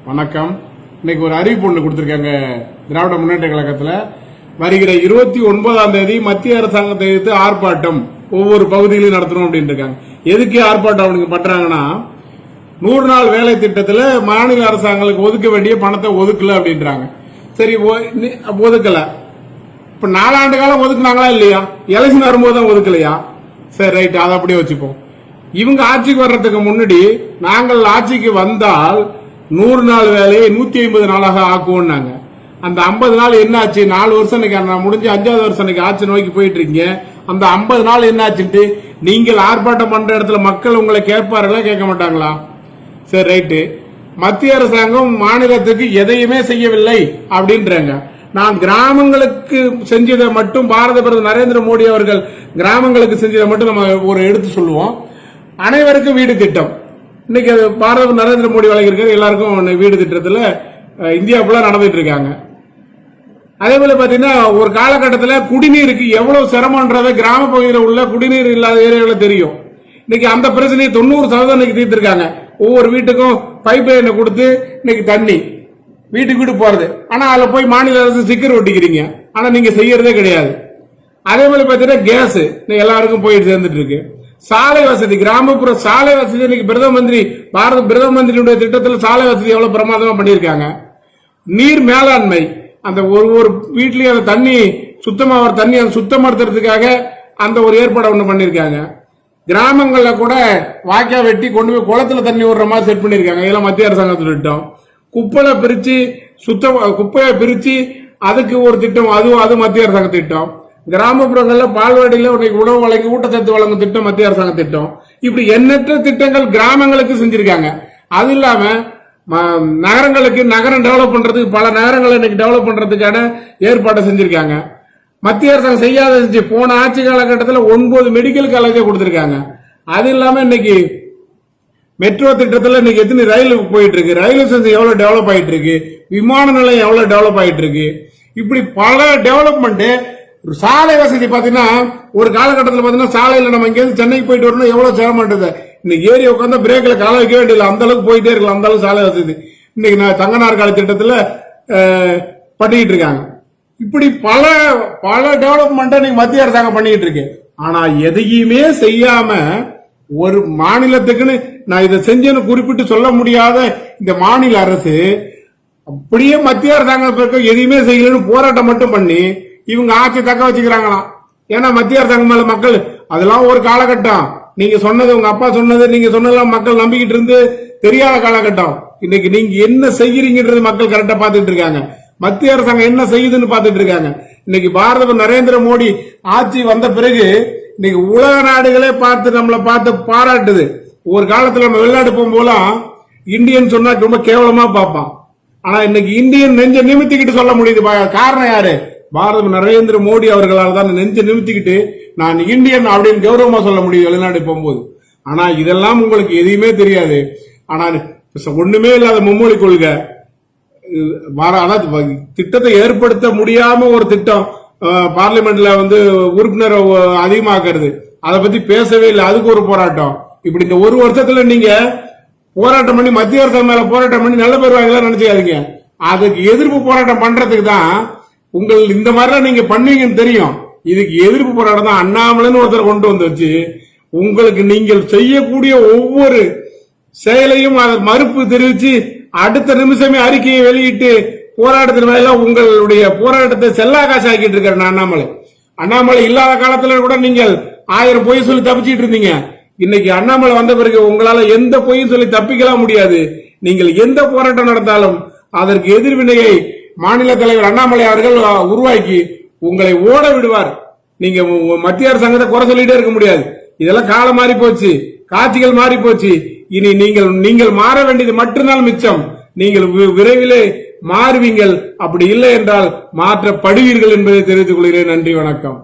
வணக்கம். இன்னைக்கு ஒரு அறிவிப்பு ஒன்று கொடுத்திருக்காங்க திராவிட முன்னேற்ற கழகத்தில். வருகிற 29ஆம் தேதி மத்திய அரசாங்கத்தை எதிர்த்து ஆர்ப்பாட்டம் ஒவ்வொரு பகுதியிலும் நடத்தணும் அப்படின்னு இருக்காங்க. எதுக்கு ஆர்ப்பாட்டம் அவங்க பண்றாங்கன்னா, 100 நாள் வேலை திட்டத்தில் மாநில அரசாங்கங்களுக்கு ஒதுக்க வேண்டிய பணத்தை ஒதுக்கல அப்படின்றாங்க. சரி, ஒதுக்கல. இப்ப 4 ஆண்டு காலம் ஒதுக்குனாங்களா இல்லையா? எலெக்ஷன் வரும்போது தான் ஒதுக்கலையா? சரி, ரைட், அதை அப்படியே வச்சுப்போம். இவங்க ஆட்சிக்கு வர்றதுக்கு முன்னாடி நாங்கள் ஆட்சிக்கு வந்தால் 100 நாள் வேலையை 150 நாளாக ஆக்குவோம்னாங்க. அந்த 50 நாள் என்ன ஆச்சு? 4 வருஷம் முடிஞ்சு 5வது வருஷம் ஆட்சி நோக்கி போயிட்டு இருக்கீங்க. அந்த 50 நாள் என்ன ஆச்சுட்டு நீங்கள் ஆர்ப்பாட்டம் பண்ற இடத்துல மக்கள் உங்களை கேட்பார்களா, கேட்க மாட்டாங்களா? சரி, ரைட்டு. மத்திய அரசாங்கம் மாநிலத்துக்கு எதையுமே செய்யவில்லை அப்படின்றாங்க. நான் கிராமங்களுக்கு செஞ்சதை மட்டும் பாரத பிரதமர் நரேந்திர மோடி அவர்கள் கிராமங்களுக்கு செஞ்சதை மட்டும் நம்ம ஒரு எடுத்து சொல்லுவோம். அனைவருக்கும் வீடு திட்டம் இன்னைக்கு அது பாரத நரேந்திர மோடி வழங்கியிருக்காரு. எல்லாருக்கும் வீடு திட்டத்தில் இந்தியா ஃபுல்லா நடந்துட்டு இருக்காங்க. அதே போல பாத்தீங்கன்னா, ஒரு காலகட்டத்தில் குடிநீருக்கு எவ்வளவு சிரமம்ன்றத கிராம பகுதியில் உள்ள குடிநீர் இல்லாத ஏரியாவில் தெரியும். இன்னைக்கு அந்த பிரச்சனையை 90% இன்னைக்கு தீர்த்திருக்காங்க. ஒவ்வொரு வீட்டுக்கும் பைப் லைனை கொடுத்து இன்னைக்கு தண்ணி வீட்டுக்கு வீடு போறது. ஆனா அதுல போய் மாநில அரசு ஸ்டிக்கர் ஒட்டிக்கிறீங்க. ஆனா நீங்க செய்யறதே கிடையாது. அதே போல பாத்தீங்கன்னா, கேஸ் எல்லாருக்கும் போயிட்டு சேர்ந்துட்டு இருக்கு. சாலை வசதி, கிராமப்புற சாலை வசதி இன்னைக்கு பிரதம மந்திரியுடைய திட்டத்தில் சாலை வசதி எவ்வளவு பிரமாதமா பண்ணியிருக்காங்க. நீர் மேலாண்மை, அந்த ஒரு வீட்லயும் அந்த தண்ணி சுத்தமா ஒரு தண்ணி சுத்தப்படுத்துறதுக்காக அந்த ஒரு ஏற்பாடு ஒண்ணு பண்ணிருக்காங்க. கிராமங்கள்ல கூட வாய்க்கா வெட்டி கொண்டு போய் குளத்துல தண்ணி விடுற மாதிரி செட் பண்ணிருக்காங்க. இதெல்லாம் மத்திய அரசாங்கத்தில் திட்டம். குப்பையை பிரிச்சு அதுக்கு ஒரு திட்டம், அது மத்திய அரசாங்க திட்டம். கிராமப்புறங்கள்ல பால்வாடியில உணவு வழங்கி ஊட்டச்சத்து வழங்கும் திட்டம் மத்திய அரசாங்க திட்டம். இப்படி எண்ணற்ற திட்டங்கள் கிராமங்களுக்கு செஞ்சிருக்காங்க. அது இல்லாம நகரம் டெவலப் பண்றதுக்கு பல நகரங்களை இன்னைக்கு டெவலப் பண்றதுக்கான ஏற்பாடு செஞ்சிருக்காங்க. மத்திய அரசாங்கம் செய்யாத செஞ்சு போன ஆட்சி காலகட்டத்தில் 9 மெடிக்கல் காலேஜை கொடுத்திருக்காங்க. அது இல்லாம இன்னைக்கு மெட்ரோ திட்டத்தில் இன்னைக்கு எத்தனை ரயில் போயிட்டு இருக்கு, ரயில் ஸ்டேஷன் எவ்வளவு டெவலப் ஆயிட்டு இருக்கு, விமான நிலையம் எவ்வளவு டெவலப் ஆயிட்டு இருக்கு. இப்படி பல டெவலப்மெண்ட். சாலை வசதி பாத்தீங்கன்னா, ஒரு காலகட்டத்தில் பாத்தீங்கன்னா சாலையில நம்ம இங்க சென்னைக்கு போயிட்டு வரணும் எவ்வளவு சிரமம்ன்றது. இன்னைக்கு ஏரியா உட்காந்து பிரேக்ல கால வைக்க வேண்டியது, அந்த அளவுக்கு போயிட்டே இருக்கலாம். அந்த அளவுக்கு சாலை வசதி இன்னைக்கு தங்க நாற்காலி திட்டத்தில் பண்ணிட்டு இருக்காங்க. இப்படி பல டெவலப்மெண்ட் இன்னைக்கு மத்திய அரசாங்கம் பண்ணிட்டு இருக்கு. ஆனா எதையுமே செய்யாம ஒரு மாநிலத்துக்குன்னு நான் இதை செஞ்சேன்னு குறிப்பிட்டு சொல்ல முடியாத இந்த மாநில அரசு அப்படியே மத்திய அரசாங்கம் எதையுமே செய்யலன்னு போராட்டம் மட்டும் பண்ணி இவங்க ஆட்சி தக்க வச்சுக்கிறாங்களாம். ஏன்னா மத்திய அரசாங்கம் மேல மக்கள், அதெல்லாம் ஒரு காலகட்டம். நீங்க சொன்னது, உங்க அப்பா சொன்னது, நீங்க சொன்னதெல்லாம் மக்கள் நம்பிக்கிட்டு இருந்து தெரியாத காலகட்டம். இன்னைக்கு நீங்க என்ன செய்யறீங்கன்றது மக்கள் கரெக்டா பாத்துட்டு இருக்காங்க. மத்திய அரசாங்கம் என்ன செய்யுதுன்னு பாத்துட்டு இருக்காங்க. இன்னைக்கு பாரத நரேந்திர மோடி ஆட்சி வந்த பிறகு இன்னைக்கு உலக நாடுகளே நம்மளை பார்த்து பாராட்டுது. ஒரு காலத்துல நம்ம வெளிநாடு போகும்போதெல்லாம் இந்தியன் சொன்னா ரொம்ப கேவலமா பார்ப்பான். ஆனா இன்னைக்கு இந்தியன் நெஞ்ச நிமித்திக்கிட்டு சொல்ல முடியுது. காரணம் யாரு? பாரத நரேந்திர மோடி அவர்களால் தான் நெஞ்ச நிமித்திக்கிட்டு நான் இந்தியன் அப்படின்னு கௌரவமா சொல்ல முடியும் வெளிநாடு போகும்போது. ஆனா இதெல்லாம் உங்களுக்கு எதையுமே தெரியாது. ஆனா ஒண்ணுமே இல்லாத மும்மொழி கொள்கை, அதாவது திட்டத்தை ஏற்படுத்த முடியாம ஒரு திட்டம் பார்லிமெண்ட்ல உறுப்பினர் அதிகமாக்குறது, அதை பத்தி பேசவே இல்லை. அதுக்கு ஒரு போராட்டம். இப்படி இந்த ஒரு வருஷத்துல நீங்க போராட்டம் பண்ணி மத்திய அரசு மேல போராட்டம் பண்ணி நல்ல பேர் வாங்கலாம் நினைச்சுக்காதீங்க. அதுக்கு எதிர்ப்பு போராட்டம் பண்றதுக்கு தான் உங்கள் இந்த மாதிரிலாம் நீங்க பண்ணுவீங்கன்னு தெரியும். இதுக்கு எதிர்ப்பு போராட்டம் தான் அண்ணாமலைன்னு ஒருத்தர் கொண்டு வந்து வச்சு உங்களுக்கு நீங்கள் செய்யக்கூடிய ஒவ்வொரு செயலையும் அதை மறுப்பு தெரிவிச்சு அடுத்த நிமிஷமே அறிக்கையை வெளியிட்டு போராட்டத்தின் மேல உங்களுடைய போராட்டத்தை செல்லா காசு ஆக்கிட்டு இருக்காரு அண்ணாமலை இல்லாத காலத்துல கூட நீங்கள் 1000 பொய் சொல்லி தப்பிச்சிட்டு இருந்தீங்க. இன்னைக்கு அண்ணாமலை வந்த பிறகு உங்களால எந்த பொய்யும் சொல்லி தப்பிக்கலாம் முடியாது. நீங்கள் எந்த போராட்டம் நடந்தாலும் அதற்கு எதிர்வினையை மாநில தலைவர் அண்ணாமலை அவர்கள் உருவாக்கி உங்களை ஓட விடுவார். நீங்க மத்திய அரசாங்கத்தை குறை சொல்லிட்டே இருக்க முடியாது. இதெல்லாம் காலம் மாறி போச்சு, காட்சிகள் மாறி போச்சு. இனி நீங்கள் மாற வேண்டியது மட்டும்தான் மிச்சம். நீங்கள் விரைவிலே மாறுவீங்கள். அப்படி இல்லை என்றால் மாற்றப்படுவீர்கள் என்பதை தெரிவித்துக் கொள்கிறேன். நன்றி, வணக்கம்.